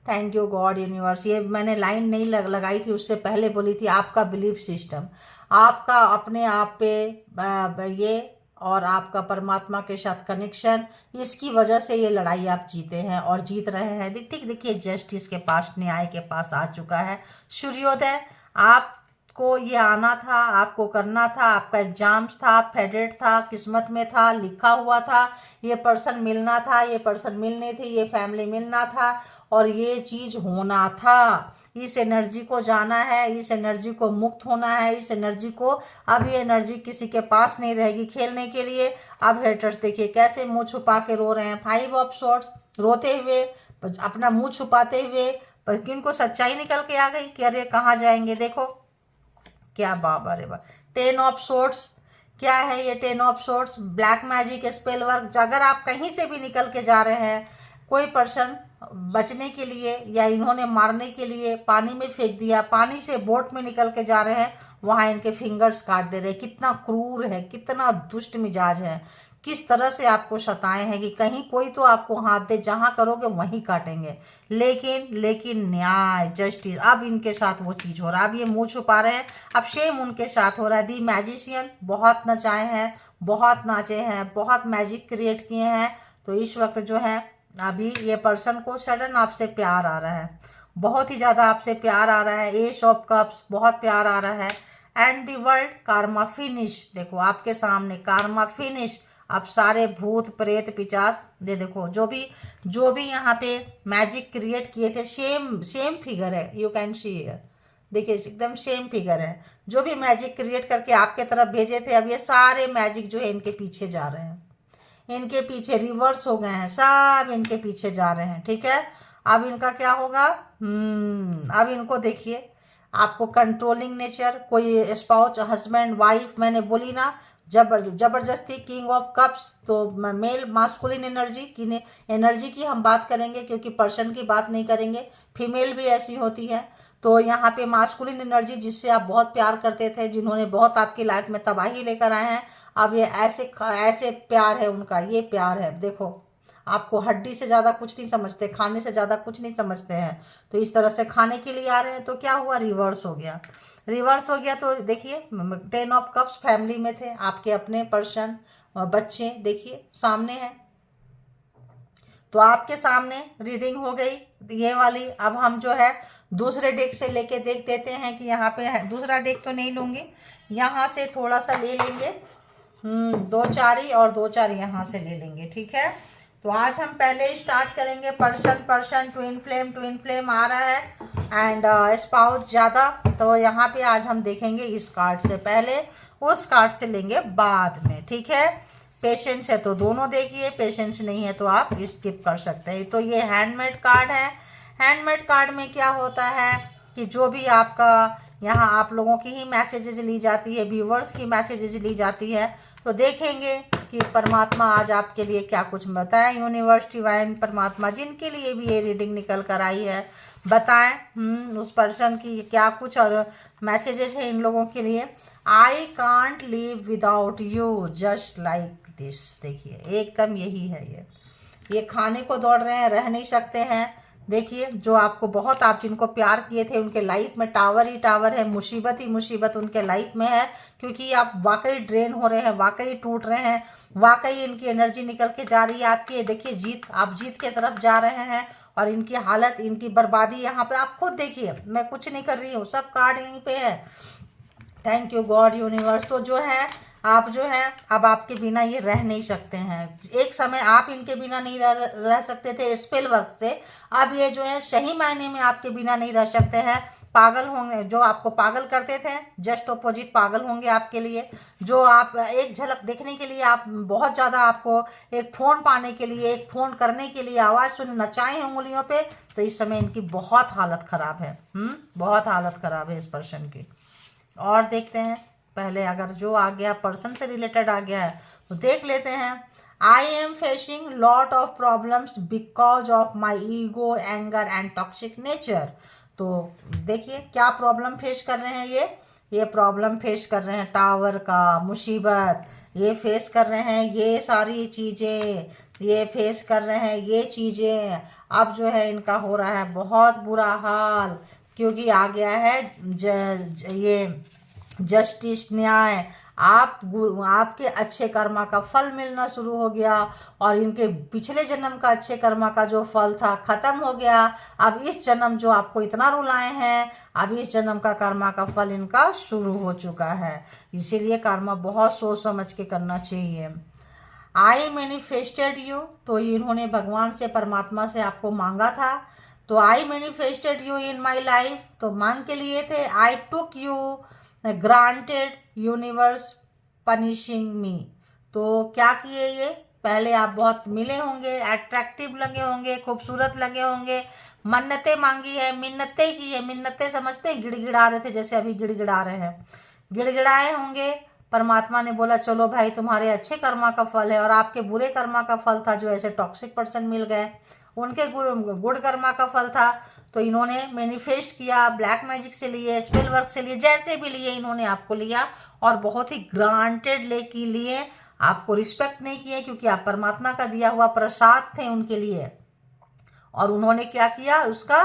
Thank you God universe. ये मैंने लाइन नहीं लगाई थी, उससे पहले बोली थी आपका बिलीफ सिस्टम, आपका अपने आप पे ये, और आपका परमात्मा के साथ कनेक्शन, इसकी वजह से ये लड़ाई आप जीते हैं और जीत रहे हैं। ठीक देखिए जस्टिस के पास, न्याय के पास आ चुका है सूर्योदय। आप को ये आना था, आपको करना था, आपका एग्जाम्स था, फेडेड था, किस्मत में था, लिखा हुआ था, ये पर्सन मिलना था, ये पर्सन मिलने थे, ये फैमिली मिलना था और ये चीज़ होना था। इस एनर्जी को जाना है, इस एनर्जी को मुक्त होना है, इस एनर्जी को, अब ये एनर्जी किसी के पास नहीं रहेगी खेलने के लिए। अब हेटर्स देखिए कैसे मुंह छुपा के रो रहे हैं, 5 ऑफ सोर्ड्स, रोते हुए, अपना मुंह छुपाते हुए, पर किनको सच्चाई निकल के आ गई कि अरे कहाँ जाएंगे। देखो क्या बाबा रे बाबा, 10 ऑफ सोर्ड्स, क्या है ये 10 of swords? Black magic, spell work. अगर आप कहीं से भी निकल के जा रहे हैं, कोई पर्सन बचने के लिए या इन्होंने मारने के लिए पानी में फेंक दिया, पानी से बोट में निकल के जा रहे हैं, वहां इनके फिंगर्स काट दे रहे हैं। कितना क्रूर है, कितना दुष्ट मिजाज है, किस तरह से आपको सताए हैं कि कहीं कोई तो आपको हाथ दे, जहां करोगे वहीं काटेंगे। लेकिन न्याय, जस्टिस, अब इनके साथ वो चीज हो रहा है। अब ये मुंह छुपा रहे हैं, अब शेम उनके साथ हो रहा है। दी मैजिशियन, बहुत नचाए हैं, बहुत नाचे हैं, बहुत मैजिक क्रिएट किए हैं। तो इस वक्त जो है अभी ये पर्सन को सडन आपसे प्यार आ रहा है, बहुत ही ज्यादा आपसे प्यार आ रहा है। एस ऑफ कप्स, बहुत प्यार आ रहा है। And the world, Karma finish. देखो आपके सामने कार्मा फिनिश। अब सारे भूत प्रेत पिचास दे, देखो जो भी यहाँ पे मैजिक क्रिएट किए थे, सेम फिगर है, यू कैन सी हियर, देखिए एकदम सेम फिगर है। जो भी मैजिक क्रिएट करके आपके तरफ भेजे थे, अब ये सारे मैजिक जो है इनके पीछे जा रहे हैं, इनके पीछे रिवर्स हो गए हैं, सब इनके पीछे जा रहे हैं। ठीक है, अब इनका क्या होगा? अब इनको देखिए, आपको कंट्रोलिंग नेचर, कोई स्पाउस, हस्बैंड, वाइफ, मैंने बोली ना, जबरदस्ती, किंग ऑफ कप्स। तो मेल मास्कुलिन एनर्जी की हम बात करेंगे, क्योंकि पर्सन की बात नहीं करेंगे, फीमेल भी ऐसी होती है। तो यहाँ पे मास्कुलिन एनर्जी, जिससे आप बहुत प्यार करते थे, जिन्होंने बहुत आपकी लाइफ में तबाही लेकर आए हैं, अब ये ऐसे प्यार है उनका, ये प्यार है। देखो आपको हड्डी से ज़्यादा कुछ नहीं समझते, खाने से ज़्यादा कुछ नहीं समझते हैं, तो इस तरह से खाने के लिए आ रहे हैं। तो क्या हुआ? रिवर्स हो गया, रिवर्स हो गया। तो देखिए 10 ऑफ कप्स, फैमिली में थे, आपके अपने पर्सन, बच्चे देखिए सामने हैं। तो आपके सामने रीडिंग हो गई ये वाली। अब हम जो है दूसरे डेक से लेके देख देते हैं कि यहाँ पे है। दूसरा डेक तो नहीं लूंगी, यहाँ से थोड़ा सा ले लेंगे, 2 4 और 2 4 यहाँ से ले लेंगे। ठीक है, तो आज हम पहले स्टार्ट करेंगे पर्सन ट्विन फ्लेम आ रहा है, एंड स्पाउस ज़्यादा। तो यहाँ पे आज हम देखेंगे इस कार्ड से पहले, उस कार्ड से लेंगे बाद में। ठीक है, पेशेंस है तो दोनों देखिए, पेशेंस नहीं है तो आप स्किप कर सकते हैं। तो ये हैंडमेड कार्ड है। हैंडमेड कार्ड में क्या होता है कि जो भी आपका यहाँ आप लोगों की ही मैसेजेस ली जाती है, व्यूवर्स की मैसेजेस ली जाती है। तो देखेंगे कि परमात्मा आज आपके लिए क्या कुछ बताएं, यूनिवर्स, डिवाइन, परमात्मा, जिनके लिए भी ये रीडिंग निकल कर आई है, बताएं उस पर्सन की क्या कुछ और मैसेजेस है इन लोगों के लिए। I can't live without you just like this. देखिए एकदम यही है, ये खाने को दौड़ रहे हैं, रह नहीं सकते हैं। देखिए जो आपको बहुत, आप जिनको प्यार किए थे, उनके लाइफ में टावर ही टावर है, मुसीबत ही मुसीबत उनके लाइफ में है, क्योंकि आप वाकई ड्रेन हो रहे हैं, वाकई टूट रहे हैं, वाकई इनकी एनर्जी निकल के जा रही है आपकी। देखिए जीत, आप जीत की तरफ जा रहे हैं, और इनकी हालत, इनकी बर्बादी यहाँ पे आप खुद देखिए, मैं कुछ नहीं कर रही हूँ, सब कार्ड यहीं पे है। Thank you God, universe. तो जो है आप जो है अब आपके बिना ये रह नहीं सकते हैं। एक समय आप इनके बिना नहीं रह सकते थे स्पेल वर्क से, अब ये जो है सही मायने में आपके बिना नहीं रह सकते हैं। पागल होंगे, जो आपको पागल करते थे, जस्ट ऑपोजिट पागल होंगे आपके लिए। जो आप एक झलक देखने के लिए, आप बहुत ज़्यादा, आपको एक फ़ोन पाने के लिए, एक फ़ोन करने के लिए, आवाज़ सुन नचाए हैं उंगलियों पे, तो इस समय इनकी बहुत हालत ख़राब है। बहुत हालत ख़राब है इस पर्सन की। और देखते हैं पहले, अगर जो आ गया पर्सन से रिलेटेड आ गया है तो देख लेते हैं। I am facing lot of problems because of my ego, anger and toxic nature. तो देखिए क्या प्रॉब्लम फेस कर रहे हैं ये प्रॉब्लम फेस कर रहे हैं, टावर का मुसीबत ये फेस कर रहे हैं, ये सारी चीज़ें ये फेस कर रहे हैं, ये चीज़ें। अब जो है इनका हो रहा है बहुत बुरा हाल, क्योंकि आ गया है ये जस्टिस, न्याय। आपके अच्छे कर्मा का फल मिलना शुरू हो गया और इनके पिछले जन्म का अच्छे कर्मा का जो फल था खत्म हो गया। अब इस जन्म जो आपको इतना रुलाए हैं, अब इस जन्म का कर्मा का फल इनका शुरू हो चुका है। इसीलिए कर्मा बहुत सोच समझ के करना चाहिए। आई मैनिफेस्टेड यू, तो इन्होंने भगवान से, परमात्मा से आपको मांगा था। तो I manifested you in my life, तो मांग के लिए थे। I took you granted universe punishing me, तो क्या किए ये, पहले आप बहुत मिले होंगे, अट्रैक्टिव लगे होंगे, खूबसूरत लगे होंगे, मन्नतें मांगी है, मिन्नतें की है। मिन्नतें समझते हैं, गिड़गिड़ा रहे थे, जैसे अभी गिड़गिड़ा रहे हैं, गिड़गिड़ाए होंगे। परमात्मा ने बोला चलो भाई तुम्हारे अच्छे कर्मा का फल है, और आपके बुरे कर्मा का फल था, जो ऐसे टॉक्सिक पर्सन मिल गए, उनके गुड कर्मा का फल था। तो इन्होंने मैनिफेस्ट किया, ब्लैक मैजिक से लिए, स्पेल वर्क से लिए, जैसे भी लिए इन्होंने आपको लिया, और बहुत ही ग्रांटेड लेके लिए, आपको रिस्पेक्ट नहीं किए, क्योंकि आप परमात्मा का दिया हुआ प्रसाद थे उनके लिए। और उन्होंने क्या किया, उसका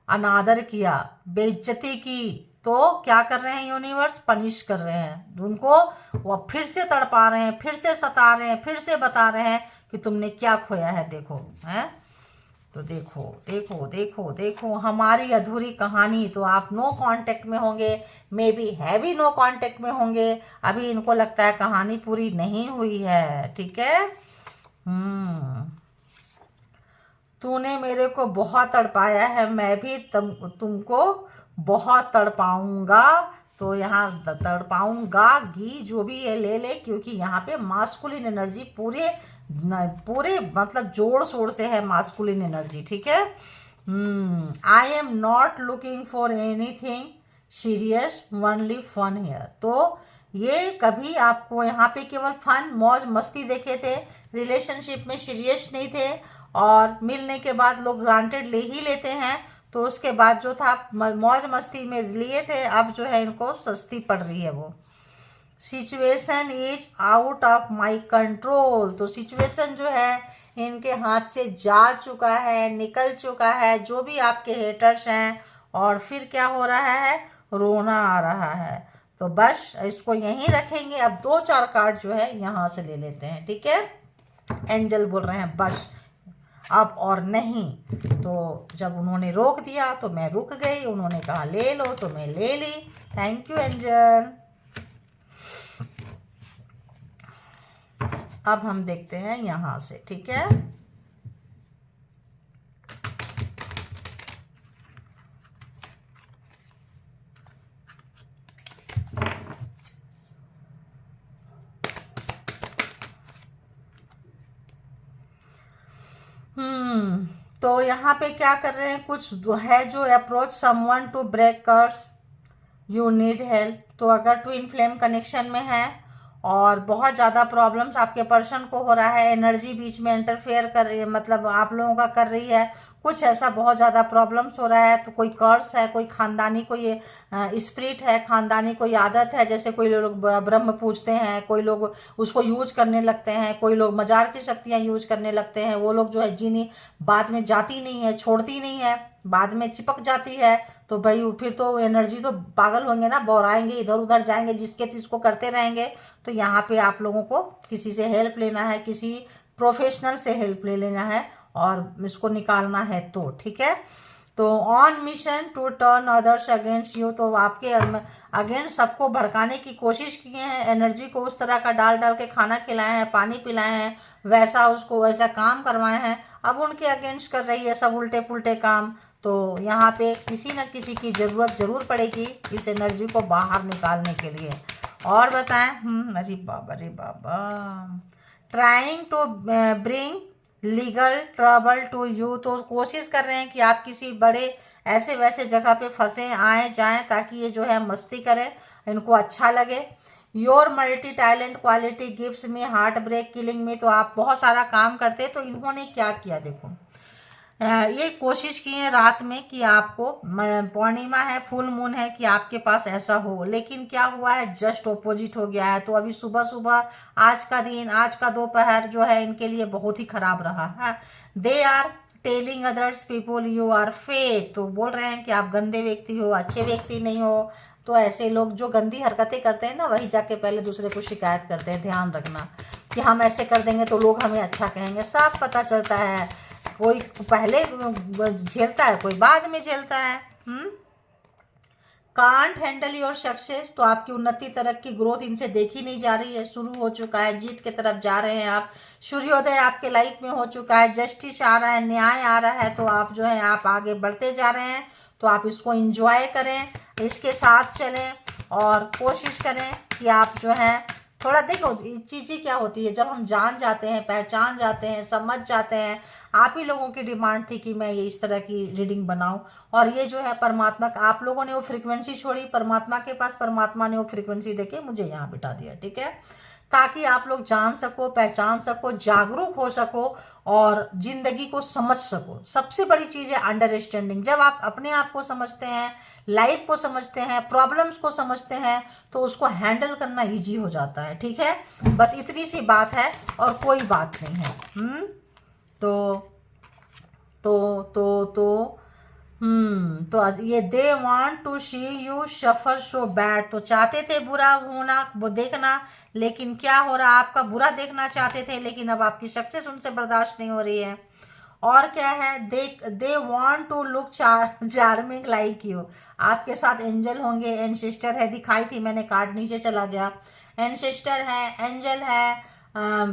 अनादर किया, बेइज्जती की। तो क्या कर रहे हैं यूनिवर्स, पनिश कर रहे हैं उनको, वो फिर से तड़पा रहे हैं, फिर से सता रहे हैं, फिर से बता रहे हैं कि तुमने क्या खोया है, देखो है। तो देखो देखो देखो देखो हमारी अधूरी कहानी। तो आप नो कांटेक्ट में होंगे, maybe heavy no contact में होंगे, अभी इनको लगता है कहानी पूरी नहीं हुई है, ठीक है। तूने मेरे को बहुत तड़पाया है, मैं भी तुमको बहुत तड़पाऊंगा। तो यहाँ तड़पाऊंगा घी जो भी है ले ले, क्योंकि यहाँ पे मास्कुलिन एनर्जी पूरे मतलब जोड़ शोर से है मास्कुलिन एनर्जी, ठीक है। I am not looking for anything serious, only fun here. तो ये कभी आपको यहाँ पे केवल फन, मौज मस्ती देखे थे, रिलेशनशिप में सीरियस नहीं थे, और मिलने के बाद लोग ग्रांटेड ले ही लेते हैं। तो उसके बाद जो था मौज मस्ती में लिए थे, अब जो है इनको सस्ती पड़ रही है वो। Situation is out of my control, तो सिचुएशन जो है इनके हाथ से जा चुका है, निकल चुका है, जो भी आपके हेटर्स हैं। और फिर क्या हो रहा है, रोना आ रहा है। तो बस इसको यहीं रखेंगे। अब 2-4 कार्ड जो है यहाँ से ले लेते हैं, ठीक है। एंजल बोल रहे हैं बस अब और नहीं। तो जब उन्होंने रोक दिया तो मैं रुक गई, उन्होंने कहा ले लो तो मैं ले ली। Thank you angel. अब हम देखते हैं यहां से, ठीक है। तो यहाँ पे क्या कर रहे हैं, कुछ है जो approach someone to break curse, you need help. तो अगर ट्विन फ्लेम कनेक्शन में है और बहुत ज़्यादा प्रॉब्लम्स आपके पर्सन को हो रहा है, एनर्जी बीच में इंटरफेयर कर रही है, मतलब आप लोगों का कर रही है, कुछ ऐसा बहुत ज़्यादा प्रॉब्लम्स हो रहा है, तो कोई कर्स है, कोई खानदानी कोई स्पिरिट है, खानदानी कोई आदत है, जैसे कोई लोग ब्रह्म पूजते हैं, कोई लोग उसको यूज करने लगते हैं, कोई लोग मजार की शक्तियाँ यूज करने लगते हैं, वो लोग जो है जीनी बाद में जाती नहीं है, छोड़ती नहीं है, बाद में चिपक जाती है। तो भाई फिर तो एनर्जी तो पागल होंगे ना, बौराएंगे, इधर उधर जाएंगे, जिसके तिसको करते रहेंगे। तो यहाँ पे आप लोगों को किसी से हेल्प लेना है, किसी प्रोफेशनल से हेल्प ले लेना है और इसको निकालना है, तो ठीक है। तो on mission to turn others against you, तो आपके अगेंस्ट सबको भड़काने की कोशिश किए हैं, एनर्जी को उस तरह का डाल डाल के खाना खिलाए हैं, पानी पिलाए हैं, वैसा उसको वैसा काम करवाए हैं। अब उनके अगेंस्ट कर रही है सब उल्टे पुल्टे काम। तो यहाँ पे किसी न किसी की ज़रूरत जरूर पड़ेगी इस एनर्जी को बाहर निकालने के लिए। और बताएं, अरे बाबा रे बाबा, trying to bring legal trouble to you, तो कोशिश कर रहे हैं कि आप किसी बड़े ऐसे वैसे जगह पे फंसे आए जाएं, ताकि ये जो है मस्ती करें, इनको अच्छा लगे। Your multi talent quality gives में हार्ट ब्रेक किलिंग में, तो आप बहुत सारा काम करते, तो इन्होंने क्या किया देखो, ये कोशिश की है रात में कि आपको, पूर्णिमा है, फुल मून है, कि आपके पास ऐसा हो, लेकिन क्या हुआ है, जस्ट ऑपोजिट हो गया है। तो अभी सुबह सुबह आज का दिन, आज का दोपहर जो है इनके लिए बहुत ही खराब रहा है। They are telling others people you are fake, तो बोल रहे हैं कि आप गंदे व्यक्ति हो, अच्छे व्यक्ति नहीं हो। तो ऐसे लोग जो गंदी हरकतें करते हैं ना, वही जाके पहले दूसरे को शिकायत करते हैं। ध्यान रखना कि हम ऐसे कर देंगे तो लोग हमें अच्छा कहेंगे। साफ पता चलता है, कोई पहले झेलता है, कोई बाद में झेलता है। कांट हैंडल योर सक्सेस, तो आपकी उन्नति, तरक्की, ग्रोथ इनसे देखी नहीं जा रही है। शुरू हो चुका है, जीत की तरफ जा रहे हैं आप। सूर्योदय आपके लाइफ में हो चुका है, जस्टिस आ रहा है, न्याय आ रहा है। तो आप जो है आप आगे बढ़ते जा रहे हैं। तो आप इसको एंजॉय करें, इसके साथ चलें और कोशिश करें कि आप जो है थोड़ा देखो, चीज़ें क्या होती है, जब हम जान जाते हैं, पहचान जाते हैं, समझ जाते हैं। आप ही लोगों की डिमांड थी कि मैं ये इस तरह की रीडिंग बनाऊं, और ये जो है परमात्मा, आप लोगों ने वो फ्रीक्वेंसी छोड़ी परमात्मा के पास, परमात्मा ने वो फ्रीक्वेंसी देके मुझे यहाँ बिठा दिया। ठीक है, ताकि आप लोग जान सको, पहचान सको, जागरूक हो सको और जिंदगी को समझ सको। सबसे बड़ी चीज़ है अंडरस्टैंडिंग। जब आप अपने आप को समझते हैं, लाइफ को समझते हैं, प्रॉब्लम्स को समझते हैं, तो उसको हैंडल करना इजी हो जाता है। ठीक है, बस इतनी सी बात है और कोई बात नहीं है। तो तो ये they want to see you suffer so bad, तो चाहते थे बुरा होना, वो देखना, लेकिन क्या हो रहा, आपका बुरा देखना चाहते थे, लेकिन अब आपकी सक्सेस उनसे बर्दाश्त नहीं हो रही है। और क्या है, they want to look charming like you, आपके साथ एंजल होंगे, एंसेस्टर है, दिखाई थी मैंने, कार्ड नीचे चला गया। एंसेस्टर है, एंजल है।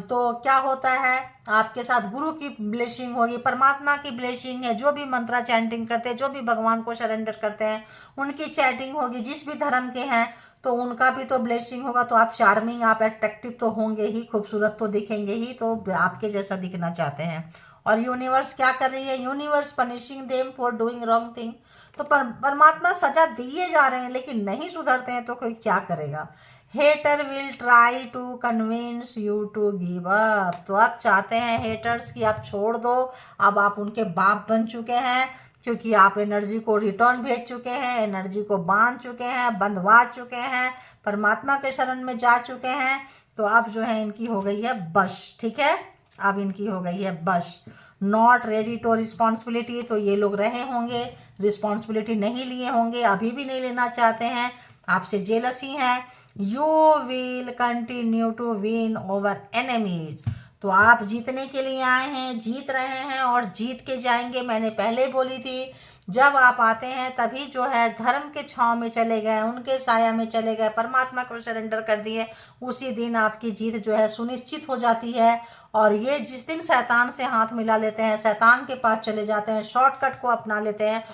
तो क्या होता है, आपके साथ गुरु की ब्लेसिंग होगी, परमात्मा की ब्लेसिंग है। जो भी मंत्रा चैंटिंग करते हैं, जो भी भगवान को सरेंडर करते हैं, उनकी चैटिंग होगी। जिस भी धर्म के हैं तो उनका भी तो ब्लेसिंग होगा। तो आप चार्मिंग, आप अट्रैक्टिव तो होंगे ही, खूबसूरत तो दिखेंगे ही, तो आपके जैसा दिखना चाहते हैं। और यूनिवर्स क्या कर रही है, universe punishing them for doing wrong thing, तो परमात्मा सजा दिए जा रहे हैं, लेकिन नहीं सुधरते हैं तो कोई क्या करेगा। Hater will try to convince you to give up, तो आप चाहते हैं हेटर्स की आप छोड़ दो। अब आप उनके बाप बन चुके हैं, क्योंकि आप एनर्जी को रिटर्न भेज चुके हैं, एनर्जी को बांध चुके हैं, बंधवा चुके हैं, परमात्मा के शरण में जा चुके हैं। तो आप जो है इनकी हो गई है बश। ठीक है, अब इनकी हो गई है बश। नॉट रेडी टू रिस्पॉन्सिबिलिटी, तो ये लोग रहे होंगे, रिस्पॉन्सिबिलिटी नहीं लिए होंगे, अभी भी नहीं लेना चाहते हैं, आपसे जेलसी है। You will continue to win over enemies, तो आप जीतने के लिए आए हैं, जीत रहे हैं और जीत के जाएंगे। मैंने पहले बोली थी, जब आप आते हैं तभी जो है धर्म के छांव में चले गए, उनके साया में चले गए, परमात्मा को सरेंडर कर दिए, उसी दिन आपकी जीत जो है सुनिश्चित हो जाती है। और ये जिस दिन शैतान से हाथ मिला लेते हैं, शैतान के पास चले जाते हैं, शॉर्टकट को अपना लेते हैं,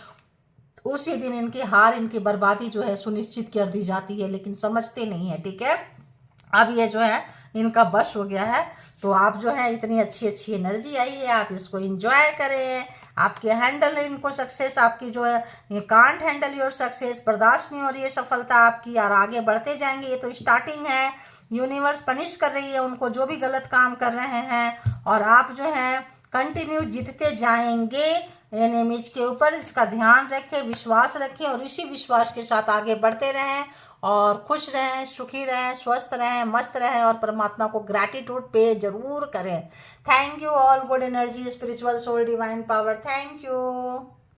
उसी दिन इनकी हार, इनकी बर्बादी जो है सुनिश्चित कर दी जाती है, लेकिन समझते नहीं है। ठीक है, अब ये जो है इनका बश हो गया है। तो आप जो है इतनी अच्छी अच्छी एनर्जी आई है, आप इसको एंजॉय करें। आपके हैंडल इनको सक्सेस, आपकी जो है ये कांट हैंडल योर सक्सेस, बर्दाश्त नहीं हो रही है सफलता आपकी, और आगे बढ़ते जाएंगे। ये तो स्टार्टिंग है, यूनिवर्स पनिश कर रही है उनको जो भी गलत काम कर रहे हैं, और आप जो है कंटिन्यू जीतते जाएंगे एनिमीज के ऊपर। इसका ध्यान रखें, विश्वास रखें, और इसी विश्वास के साथ आगे बढ़ते रहें और खुश रहें, सुखी रहें, स्वस्थ रहें, मस्त रहें, और परमात्मा को ग्रैटिट्यूड पे जरूर करें। Thank you all, good energy, spiritual soul, divine power, thank you.